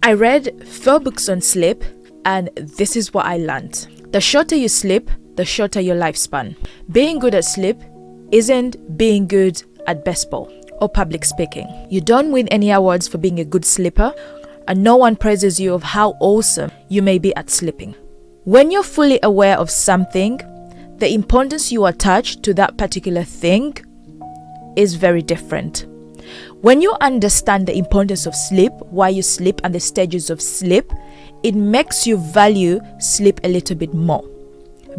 I read 4 books on sleep, and this is what I learned. The shorter you sleep, the shorter your lifespan. Being good at sleep isn't being good at baseball or public speaking. You don't win any awards for being a good sleeper, and no one praises you of how awesome you may be at sleeping. When you're fully aware of something, the importance you attach to that particular thing is very different. When you understand the importance of sleep, why you sleep, and the stages of sleep, it makes you value sleep a little bit more.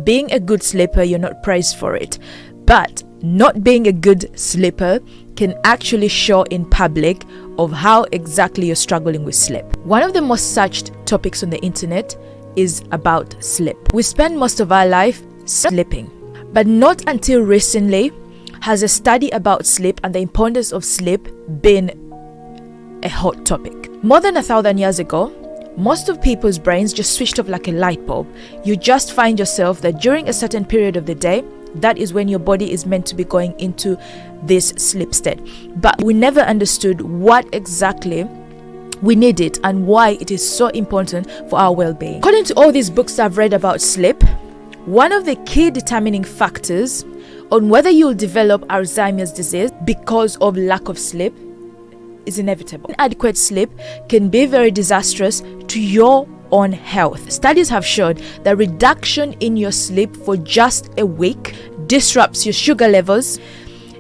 Being a good sleeper, you're not praised for it, but not being a good sleeper can actually show in public of how exactly you're struggling with sleep. One of the most searched topics on the internet is about sleep. We spend most of our life sleeping, but not until recently has a study about sleep and the importance of sleep been a hot topic. More than 1,000 years ago, most of people's brains just switched off like a light bulb. You just find yourself that during a certain period of the day, that is when your body is meant to be going into this sleep state. But we never understood what exactly we need it and why it is so important for our well-being. According to all these books I've read about sleep, one of the key determining factors on whether you'll develop Alzheimer's disease because of lack of sleep is inevitable. Inadequate sleep can be very disastrous to your own health. Studies have showed that reduction in your sleep for just a week disrupts your sugar levels,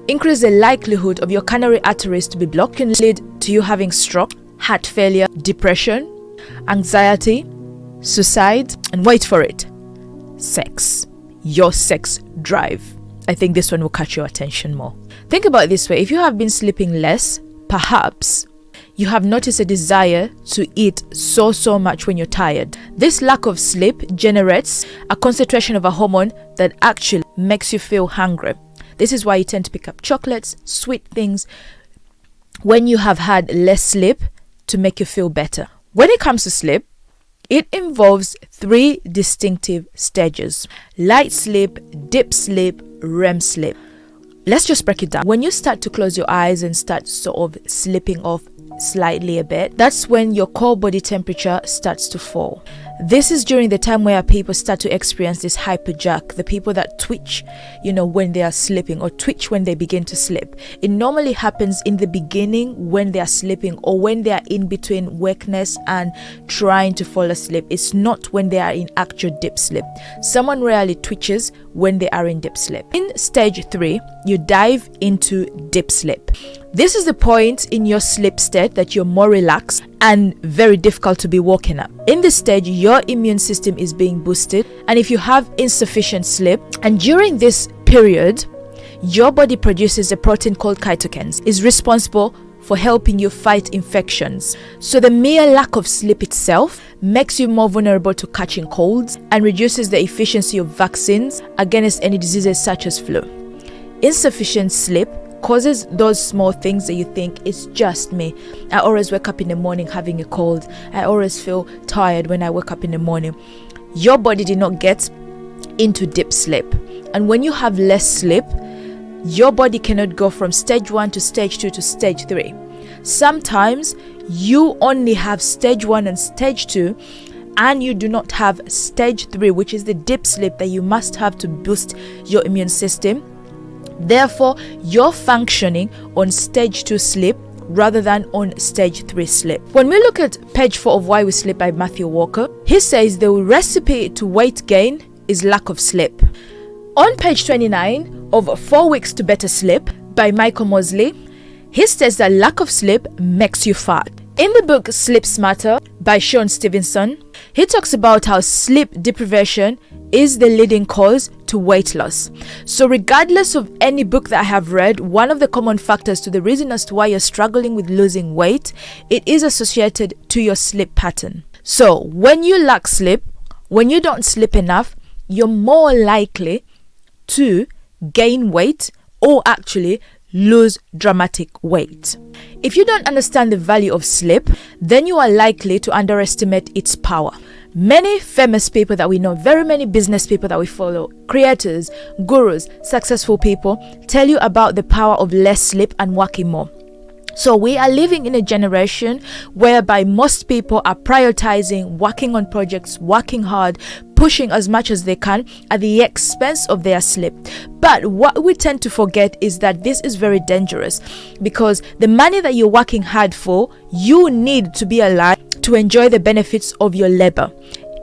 increase the likelihood of your coronary arteries to be blocked, can lead to you having stroke, heart failure, depression, anxiety, suicide, and wait for it, sex. Your sex drive. I think this one will catch your attention more. Think about it this way. If you have been sleeping less, perhaps you have noticed a desire to eat so much when you're tired. This lack of sleep generates a concentration of a hormone that actually makes you feel hungry. This is why you tend to pick up chocolates, sweet things, when you have had less sleep to make you feel better. When it comes to sleep, it involves 3 distinctive stages: light sleep, deep sleep, REM sleep. Let's just break it down. When you start to close your eyes and start sort of slipping off slightly a bit, that's when your core body temperature starts to fall. This is during the time where people start to experience this hyperjack, the people that twitch, when they are sleeping, or twitch when they begin to sleep. It normally happens in the beginning when they are sleeping, or when they are in between wakefulness and trying to fall asleep. It's not when they are in actual deep sleep. Someone rarely twitches when they are in deep sleep. In stage 3, you dive into deep sleep. This is the point in your sleep state that you're more relaxed and very difficult to be woken up. In this stage, your immune system is being boosted, and if you have insufficient sleep, and during this period, your body produces a protein called cytokines, is responsible for helping you fight infections. So the mere lack of sleep itself makes you more vulnerable to catching colds and reduces the efficiency of vaccines against any diseases such as flu. Insufficient sleep causes those small things that you think, it's just me. I always wake up in the morning having a cold. I always feel tired when I wake up in the morning. Your body did not get into deep sleep. And when you have less sleep, your body cannot go from stage 1 to stage 2 to stage 3. Sometimes you only have stage 1 and stage 2, and you do not have stage 3, which is the deep sleep that you must have to boost your immune system. Therefore, you're functioning on stage 2 sleep rather than on stage 3 sleep. When we look at page 4 of Why We Sleep by Matthew Walker, he says the recipe to weight gain is lack of sleep. On page 29 of 4 Weeks to Better Sleep by Michael Mosley, he says that lack of sleep makes you fat. In the book Sleep Smarter by Sean Stevenson, he talks about how sleep deprivation is the leading cause to weight loss. So regardless of any book that I have read, one of the common factors to the reason as to why you're struggling with losing weight, it is associated to your sleep pattern. So when you lack sleep, when you don't sleep enough, you're more likely to gain weight or actually lose dramatic weight. If you don't understand the value of sleep, then you are likely to underestimate its power. Many famous people that we know, very many business people that we follow, creators, gurus, successful people tell you about the power of less sleep and working more. So we are living in a generation whereby most people are prioritizing working on projects, working hard, pushing as much as they can at the expense of their sleep. But what we tend to forget is that this is very dangerous, because the money that you're working hard for, you need to be alive to enjoy the benefits of your labor.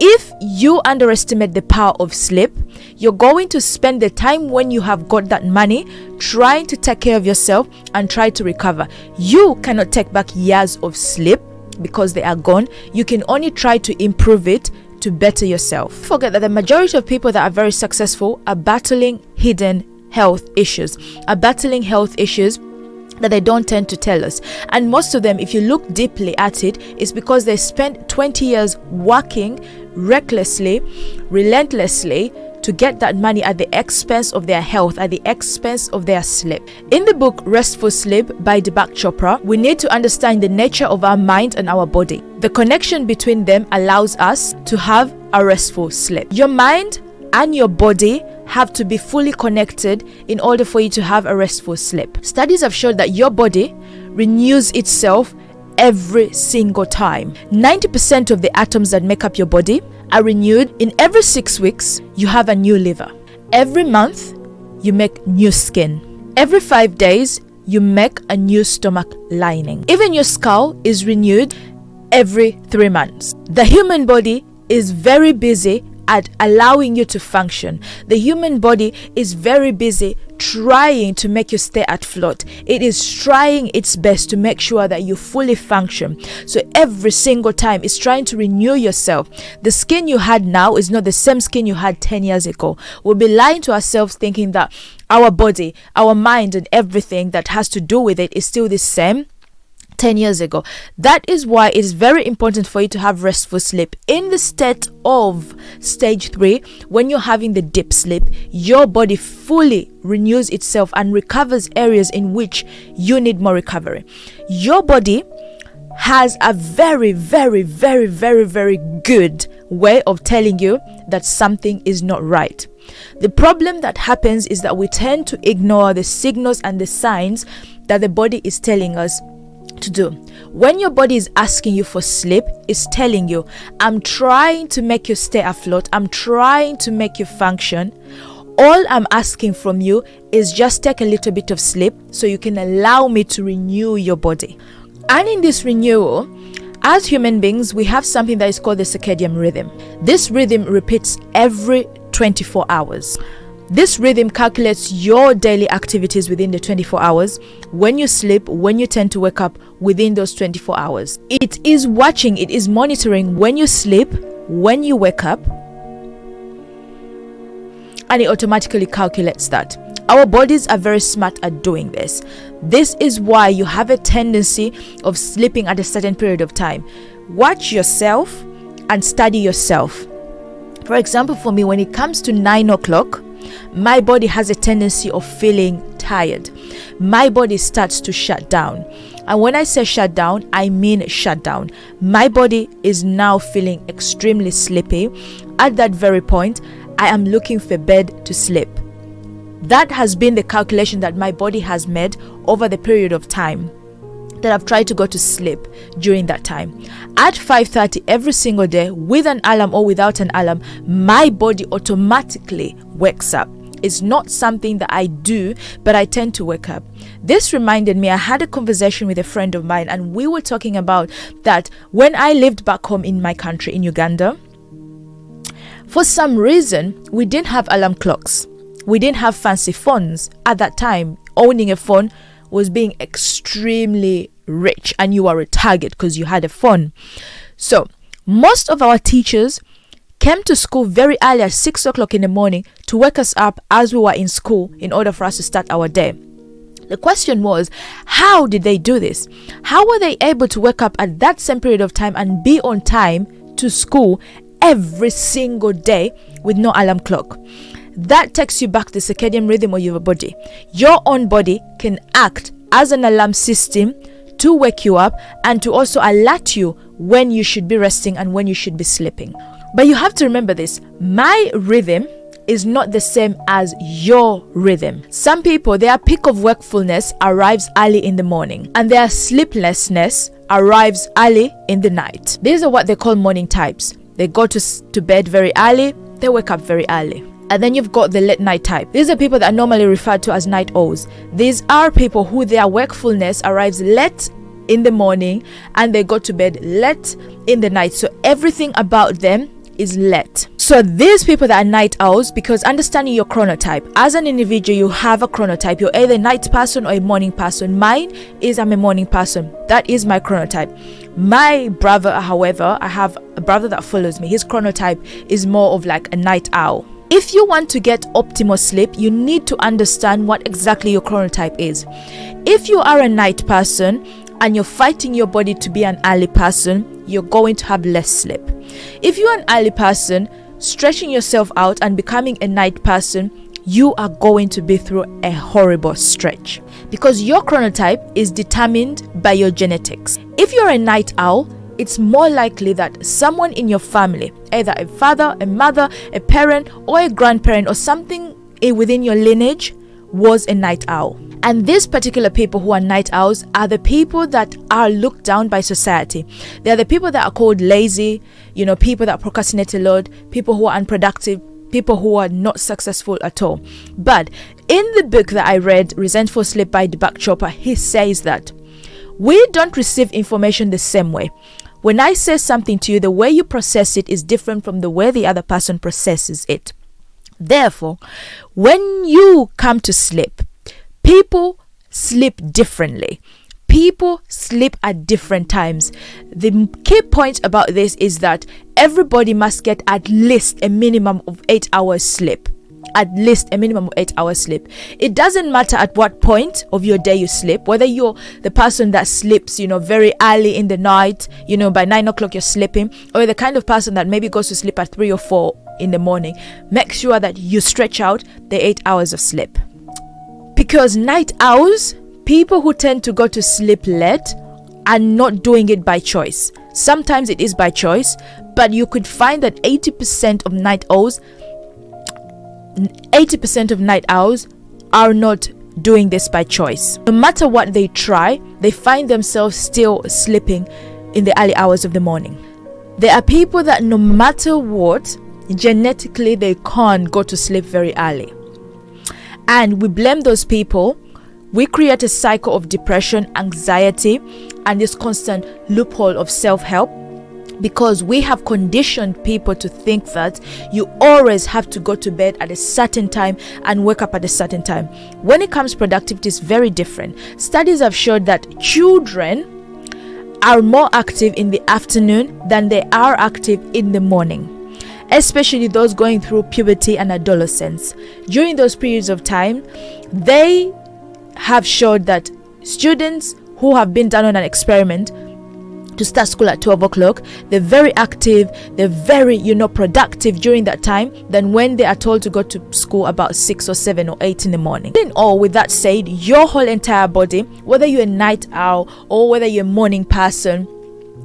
If you underestimate the power of sleep, you're going to spend the time when you have got that money trying to take care of yourself and try to recover. You cannot take back years of sleep because they are gone. You can only try to improve it to better yourself. Forget that the majority of people that are very successful are battling hidden health issues, that they don't tend to tell us. And most of them, if you look deeply at it, is because they spent 20 years working recklessly, relentlessly to get that money at the expense of their health, at the expense of their sleep. In the book Restful Sleep by Deepak Chopra, we need to understand the nature of our mind and our body. The connection between them allows us to have a restful sleep. Your mind and your body have to be fully connected in order for you to have a restful sleep. Studies have shown that your body renews itself every single time. 90% of the atoms that make up your body are renewed. In every 6 weeks, you have a new liver. Every month, you make new skin. Every 5 days, you make a new stomach lining. Even your skull is renewed every 3 months. The human body is very busy at allowing you to function. The human body is very busy trying to make you stay at float. It is trying its best to make sure that you fully function. So every single time it's trying to renew yourself. The skin you had now is not the same skin you had 10 years ago. We'll be lying to ourselves thinking that our body, our mind, and everything that has to do with it is still the same 10 years ago. That is why it is very important for you to have restful sleep. In the state of stage 3, when you're having the deep sleep, your body fully renews itself and recovers areas in which you need more recovery. Your body has a very, very, very, very, very good way of telling you that something is not right. The problem that happens is that we tend to ignore the signals and the signs that the body is telling us to do. When your body is asking you for sleep, it's telling you, I'm trying to make you stay afloat, I'm trying to make you function. All I'm asking from you is just take a little bit of sleep so you can allow me to renew your body. And in this renewal, as human beings, we have something that is called the circadian rhythm. This rhythm repeats every 24 hours. This rhythm calculates your daily activities within the 24 hours, when you sleep, when you tend to wake up within those 24 hours. It is watching, it is monitoring when you sleep, when you wake up, and it automatically calculates that. Our bodies are very smart at doing this. This is why you have a tendency of sleeping at a certain period of time. Watch yourself and study yourself. For example, for me, when it comes to 9 o'clock, my body has a tendency of feeling tired. My body starts to shut down. And when I say shut down, I mean shut down. My body is now feeling extremely sleepy. At that very point, I am looking for bed to sleep. That has been the calculation that my body has made over the period of time that I've tried to go to sleep during that time. At 5:30 every single day, with an alarm or without an alarm, my body automatically wakes up. It's not something that I do, but I tend to wake up. This reminded me, I had a conversation with a friend of mine, and we were talking about that when I lived back home in my country, in Uganda, for some reason, we didn't have alarm clocks. We didn't have fancy phones. At that time, owning a phone was being extremely rich, and you are a target because you had a phone. So most of our teachers came to school very early at 6 o'clock in the morning to wake us up as we were in school in order for us to start our day. The question was, how did they do this? How were they able to wake up at that same period of time and be on time to school every single day with no alarm clock? That takes you back to the circadian rhythm of your body. Your own body can act as an alarm system to wake you up and to also alert you when you should be resting and when you should be sleeping. But you have to remember this. My rhythm is not the same as your rhythm. Some people, their peak of wakefulness arrives early in the morning, and their sleeplessness arrives early in the night. These are what they call morning types. They go to bed very early, they wake up very early. And then you've got the late night type. These are people that are normally referred to as night owls. These are people who their wakefulness arrives late in the morning and they go to bed late in the night. So everything about them is late. So these people that are night owls, because understanding your chronotype, as an individual you have a chronotype. You're either a night person or a morning person. Mine is I'm a morning person. That is my chronotype. My brother, however, I have a brother that follows me. His chronotype is more of like a night owl. If you want to get optimal sleep, you need to understand what exactly your chronotype is. If you are a night person and you're fighting your body to be an early person, you're going to have less sleep. If you're an early person, stretching yourself out and becoming a night person, you are going to be through a horrible stretch, because your chronotype is determined by your genetics. If you're a night owl, it's more likely that someone in your family, either a father, a mother, a parent, or a grandparent, or something within your lineage was a night owl. And these particular people who are night owls are the people that are looked down by society. They are the people that are called lazy, people that procrastinate a lot, people who are unproductive, people who are not successful at all. But in the book that I read, Resentful Sleep by Deepak Chopra, he says that we don't receive information the same way. When I say something to you, the way you process it is different from the way the other person processes it. Therefore, when you come to sleep, people sleep differently. People sleep at different times. The key point about this is that everybody must get at least a minimum of 8 hours sleep. At least a minimum of 8 hours sleep. It doesn't matter at what point of your day you sleep, whether you're the person that sleeps, very early in the night, by 9 o'clock you're sleeping, or the kind of person that maybe goes to sleep at 3 or 4 in the morning. Make sure that you stretch out the 8 hours of sleep. Because night owls, people who tend to go to sleep late, are not doing it by choice. Sometimes it is by choice, but you could find that 80% of night owls are not doing this by choice. No matter what they try, they find themselves still sleeping in the early hours of the morning. There are people that no matter what, genetically they can't go to sleep very early. And we blame those people. We create a cycle of depression, anxiety, and this constant loophole of self-help, because we have conditioned people to think that you always have to go to bed at a certain time and wake up at a certain time. When it comes to productivity, it's very different. Studies have showed that children are more active in the afternoon than they are active in the morning, especially those going through puberty and adolescence. During those periods of time, they have showed that students who have been done on an experiment to start school at 12 o'clock, they're very active, they're very productive during that time than when they are told to go to school about 6 or 7 or 8 in the morning. In all, with that said, your whole entire body, whether you're a night owl or whether you're a morning person,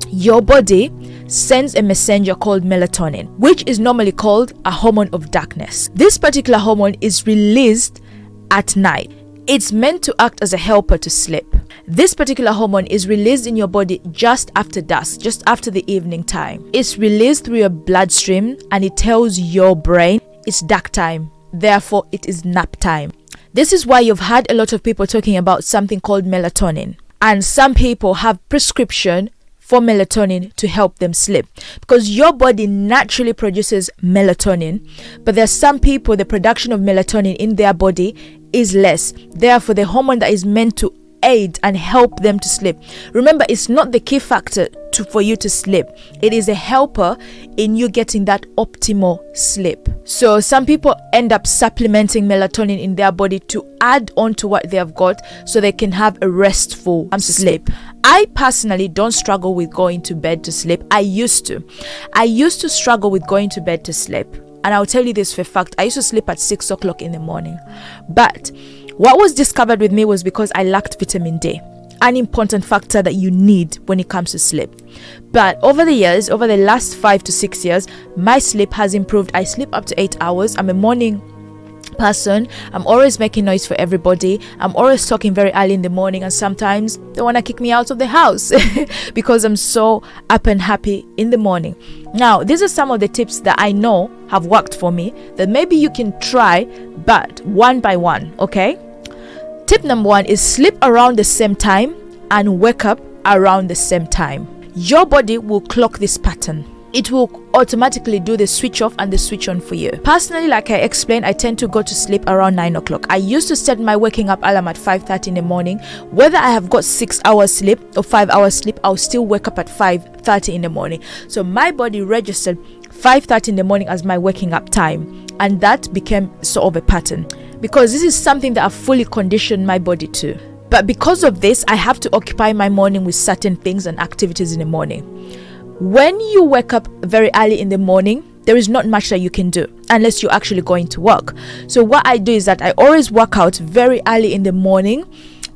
your body sends a messenger called melatonin, which is normally called a hormone of darkness. This particular hormone is released at night. It's meant to act as a helper to sleep. This particular hormone is released in your body just after dusk, just after the evening time. It's released through your bloodstream and it tells your brain it's dark time. Therefore, it is nap time. This is why you've had a lot of people talking about something called melatonin. And some people have prescription for melatonin to help them sleep, because your body naturally produces melatonin, but there's some people, the production of melatonin in their body is less. Therefore, the hormone that is meant to aid and help them to sleep, remember, it's not the key factor for you to sleep. It is a helper in you getting that optimal sleep. So some people end up supplementing melatonin in their body to add on to what they have got so they can have a restful sleep. I personally don't struggle with going to bed to sleep. I used to struggle with going to bed to sleep, and I'll tell you this for a fact. I used to sleep at 6 o'clock in the morning, but what was discovered with me was because I lacked vitamin D. an important factor that you need when it comes to sleep. But over the years, over the last 5 to 6 years, my sleep has improved. I sleep up to 8 hours. I'm a morning person. I'm always making noise for everybody. I'm always talking very early in the morning, and sometimes they want to kick me out of the house because I'm so up and happy in the morning. Now, these are some of the tips that I know have worked for me that maybe you can try, but one by one, okay? Tip number 1 is sleep around the same time and wake up around the same time. Your body will clock this pattern. It will automatically do the switch off and the switch on for you. Personally, like I explained, I tend to go to sleep around 9 o'clock. I used to set my waking up alarm at 5:30 in the morning. Whether I have got 6 hours sleep or 5 hours sleep, I'll still wake up at 5:30 in the morning. So my body registered 5:30 in the morning as my waking up time, and that became sort of a pattern because this is something that I've fully conditioned my body to. But because of this, I have to occupy my morning with certain things and activities in the morning. When you wake up very early in the morning, there is not much that you can do unless you're actually going to work. So what I do is that I always work out very early in the morning.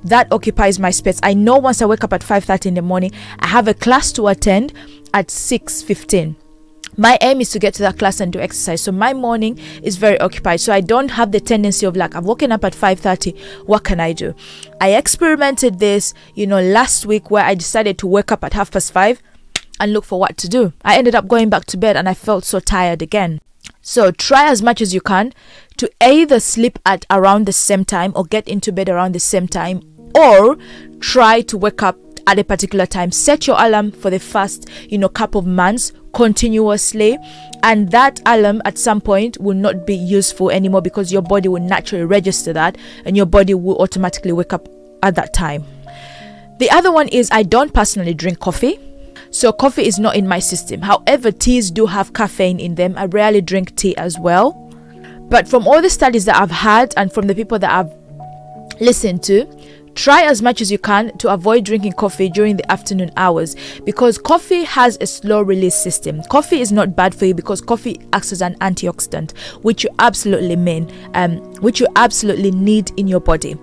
That occupies my space. I know once I wake up at 5:30 in the morning, I have a class to attend at 6:15. My aim is to get to that class and do exercise. So my morning is very occupied. So I don't have the tendency of like, I've woken up at 5:30. What can I do? I experimented this, last week where I decided to wake up at 5:30 and look for what to do. I ended up going back to bed and I felt so tired again. So try as much as you can to either sleep at around the same time or get into bed around the same time, or try to wake up at a particular time. Set your alarm for the first, couple of months continuously, and that alarm at some point will not be useful anymore because your body will naturally register that and your body will automatically wake up at that time. The other one is I don't personally drink coffee. So coffee is not in my system. However, teas do have caffeine in them. I rarely drink tea as well. But from all the studies that I've had and from the people that I've listened to, try as much as you can to avoid drinking coffee during the afternoon hours because coffee has a slow release system. Coffee is not bad for you because coffee acts as an antioxidant, which you absolutely need in your body.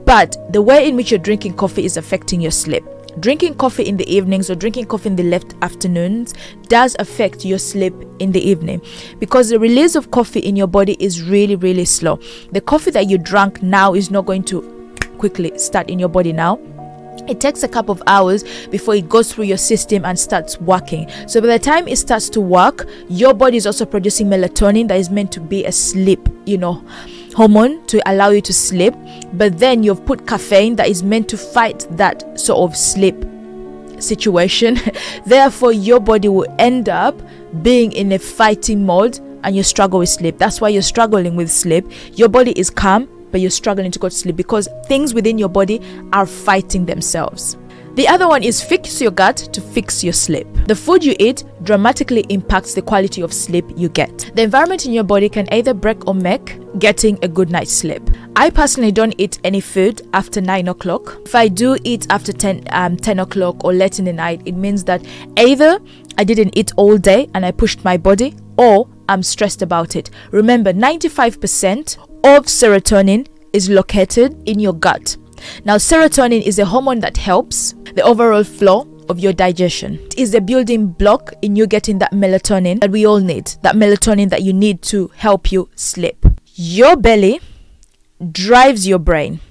But the way in which you're drinking coffee is affecting your sleep. Drinking coffee in the evenings or drinking coffee in the late afternoons does affect your sleep in the evening because the release of coffee in your body is really, really slow. The coffee that you drank now is not going to quickly start in your body now. It takes a couple of hours before it goes through your system and starts working. So by the time it starts to work, your body is also producing melatonin that is meant to be a sleep, hormone to allow you to sleep. But then you've put caffeine that is meant to fight that sort of sleep situation. Therefore, your body will end up being in a fighting mode and you struggle with sleep. That's why you're struggling with sleep. Your body is calm, but you're struggling to go to sleep because things within your body are fighting themselves. The other one is fix your gut to fix your sleep. The food you eat dramatically impacts the quality of sleep you get. The environment in your body can either break or make getting a good night's sleep. I personally don't eat any food after 9 o'clock. If I do eat after 10 o'clock or late in the night, it means that either I didn't eat all day and I pushed my body, or I'm stressed about it. Remember, 95% of serotonin is located in your gut. Now, serotonin is a hormone that helps the overall flow of your digestion. It is a building block in you getting that melatonin that we all need, that melatonin that you need to help you sleep. Your belly drives your brain.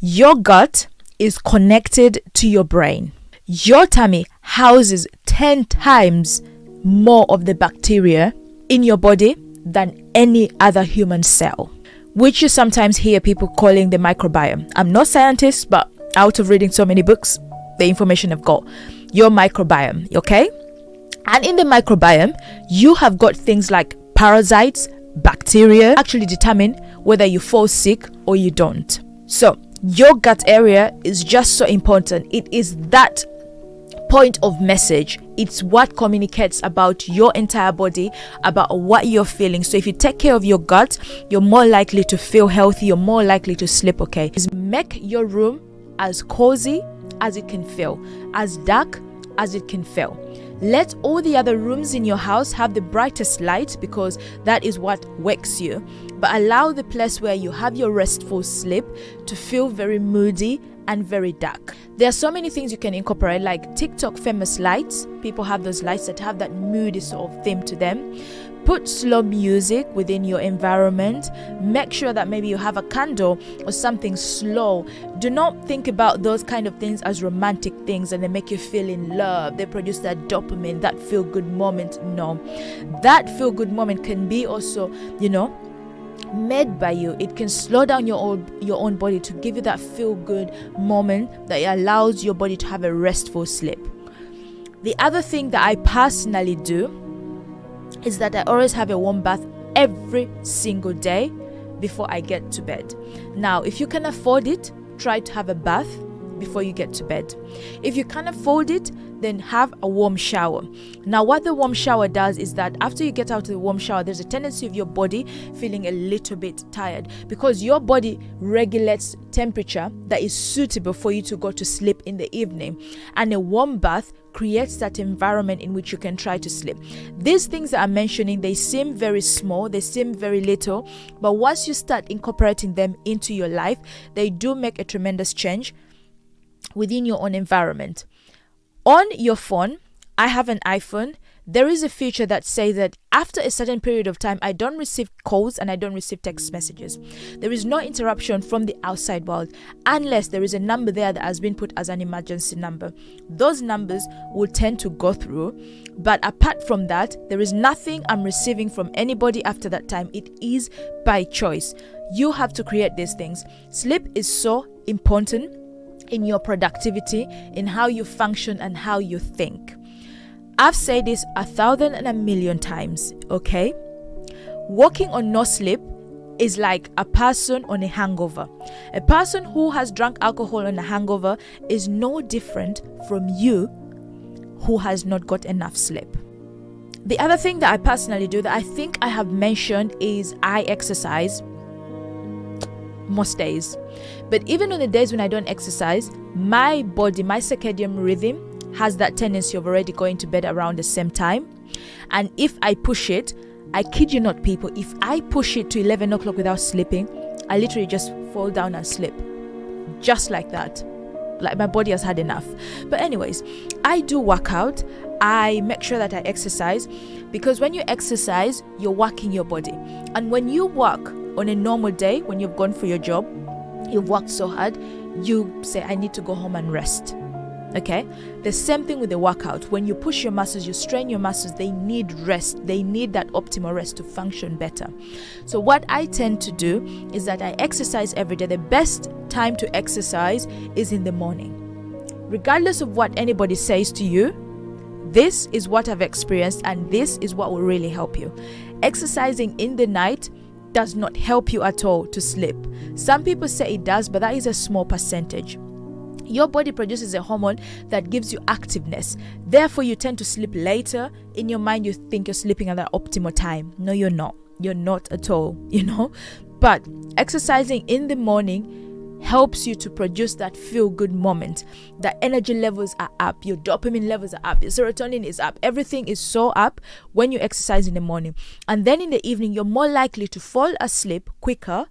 Your gut is connected to your brain. Your tummy houses 10 times more of the bacteria in your body than any other human cell, which you sometimes hear people calling the microbiome. I'm no scientist, but out of reading so many books, the information I've got, your microbiome, okay? And in the microbiome, you have got things like parasites, bacteria, actually determine whether you fall sick or you don't. So your gut area is just so important. It is that point of message. It's what communicates about your entire body, about what you're feeling. So if you take care of your gut, you're more likely to feel healthy, you're more likely to sleep okay. Is make your room as cozy as it can feel, as dark as it can feel. Let all the other rooms in your house have the brightest light, because that is what wakes you. But allow the place where you have your restful sleep to feel very moody and very dark. There are so many things you can incorporate, like TikTok famous lights. People have those lights that have that moody sort of theme to them. Put slow music within your environment. Make sure that maybe you have a candle or something slow. Do not think about those kind of things as romantic things and they make you feel in love. They produce that dopamine, that feel good moment. No, that feel good moment can be also, made by you. It can slow down your own body to give you that feel good moment that allows your body to have a restful sleep. The other thing that I personally do is that I always have a warm bath every single day before I get to bed. Now, if you can afford it, try to have a bath before you get to bed. If you can't afford it, then have a warm shower. Now, what the warm shower does is that after you get out of the warm shower, there's a tendency of your body feeling a little bit tired, because your body regulates temperature that is suitable for you to go to sleep in the evening. And a warm bath creates that environment in which you can try to sleep. These things that I'm mentioning, they seem very small, they seem very little, but once you start incorporating them into your life, they do make a tremendous change within your own environment. On your phone, I have an iPhone. There is a feature that says that after a certain period of time, I don't receive calls and I don't receive text messages. There is no interruption from the outside world unless there is a number there that has been put as an emergency number. Those numbers will tend to go through, but apart from that, there is nothing I'm receiving from anybody after that time. It is by choice. You have to create these things. Sleep is so important in your productivity, in how you function and how you think. I've said this 1,000 and a million times, okay? Walking on no sleep is like a person on a hangover. A person who has drunk alcohol on a hangover is no different from you who has not got enough sleep. The other thing that I personally do that I think I have mentioned is I exercise most days. But even on the days when I don't exercise, my body, my circadian rhythm has that tendency of already going to bed around the same time. And if I push it, I kid you not, people, if I push it to 11 o'clock without sleeping, I literally just fall down and sleep. Just like that. Like my body has had enough. But anyways, I do work out. I make sure that I exercise, because when you exercise, you're working your body. And when you work on a normal day, when you've gone for your job, you've worked so hard, you say, I need to go home and rest. Okay? The same thing with the workout. When you push your muscles, you strain your muscles, they need rest. They need that optimal rest to function better. So what I tend to do is that I exercise every day. The best time to exercise is in the morning. Regardless of what anybody says to you, this is what I've experienced and this is what will really help you. Exercising in the night does not help you at all to sleep. Some people say it does, but that is a small percentage. Your body produces a hormone that gives you activeness. Therefore, you tend to sleep later. In your mind, you think you're sleeping at that optimal time. No, you're not. You're not at all, But exercising in the morning helps you to produce that feel-good moment. The energy levels are up. Your dopamine levels are up. Your serotonin is up. Everything is so up when you exercise in the morning. And then in the evening, you're more likely to fall asleep quicker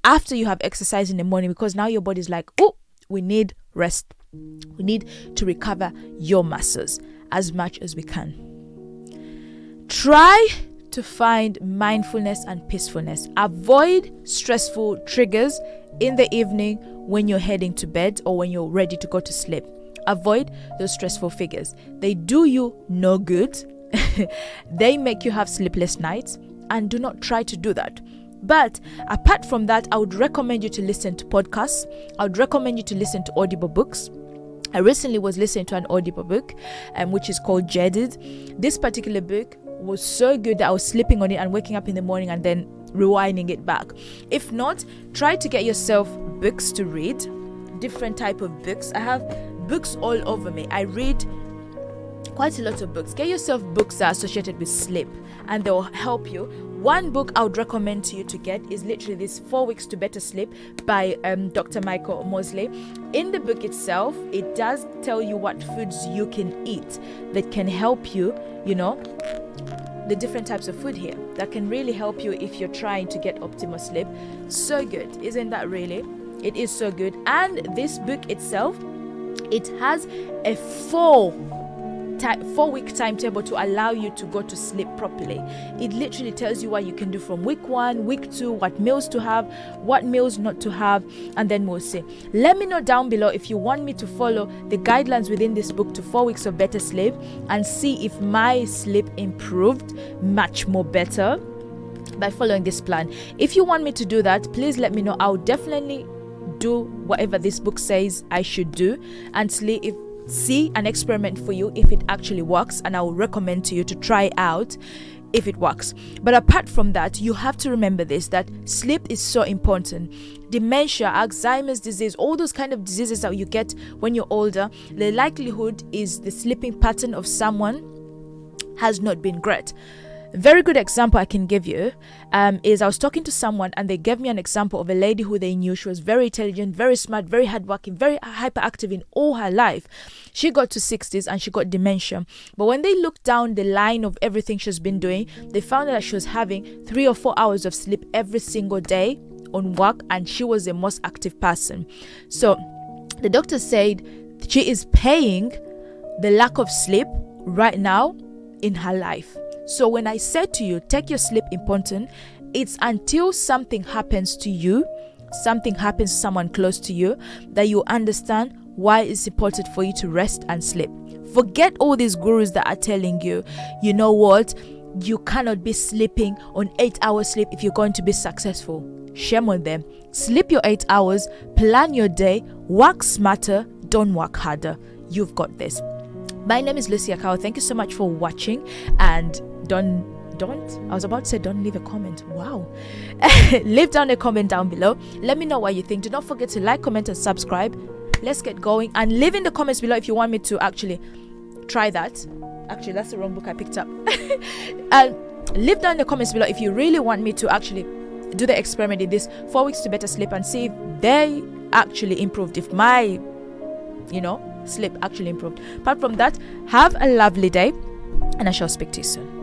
after you have exercised in the morning, because now your body's like, oh, we need rest. We need to recover your muscles as much as we can. Try to find mindfulness and peacefulness. Avoid stressful triggers in the evening when you're heading to bed or when you're ready to go to sleep. Avoid those stressful figures. They do you no good. They make you have sleepless nights, and do not try to do that. But apart from that, I would recommend you to listen to podcasts. I would recommend you to listen to audible books. I recently was listening to an audible book, which is called Jaded. This particular book was so good that I was sleeping on it and waking up in the morning and then rewinding it back. If not, try to get yourself books to read, different type of books. I have books all over me. I read quite a lot of books. Get yourself books that are associated with sleep, and they will help you. One book I would recommend to you to get is literally this 4 Weeks to Better Sleep by Dr. Michael Mosley. In the book itself, it does tell you what foods you can eat that can help you, the different types of food here that can really help you if you're trying to get optimal sleep. So good, isn't that really? It is so good. And this book itself, it has a 4-week timetable to allow you to go to sleep properly. It literally tells you what you can do from week 1, week 2, what meals to have, what meals not to have, and then we'll see. Let me know down below if you want me to follow the guidelines within this book to 4 weeks of better sleep and see if my sleep improved much more better by following this plan. If you want me to do that, please let me know. I'll definitely do whatever this book says I should do and see an experiment for you if it actually works, and I will recommend to you to try out if it works. But apart from that, you have to remember this, that sleep is so important. Dementia, Alzheimer's disease, all those kind of diseases that you get when you're older, the likelihood is the sleeping pattern of someone has not been great. A very good example I can give you is I was talking to someone and they gave me an example of a lady who they knew. She was very intelligent, very smart, very hardworking, very hyperactive in all her life. She got to 60s and she got dementia. But when they looked down the line of everything she's been doing, they found that she was having 3 or 4 hours of sleep every single day on work, and she was the most active person. So the doctor said she is paying the lack of sleep right now in her life. So when I said to you, take your sleep important, it's until something happens to you, something happens to someone close to you, that you understand why it's important for you to rest and sleep. Forget all these gurus that are telling you, you know what, you cannot be sleeping on 8 hours sleep if you're going to be successful. Shame on them. Sleep your 8 hours, plan your day, work smarter, don't work harder. You've got this. My name is Lucy Akao. Thank you so much for watching, and don't I was about to say don't leave a comment. Wow. Leave down a comment down below. Let me know what you think. Do not forget to like, comment, and subscribe. Let's get going, and leave in the comments below if you want me to actually try that. Actually, that's the wrong book I picked up. And leave down in the comments below if you really want me to actually do the experiment in this 4 weeks to better sleep and see if they actually improved, if my sleep actually improved. Apart from that, have a lovely day, and I shall speak to you soon.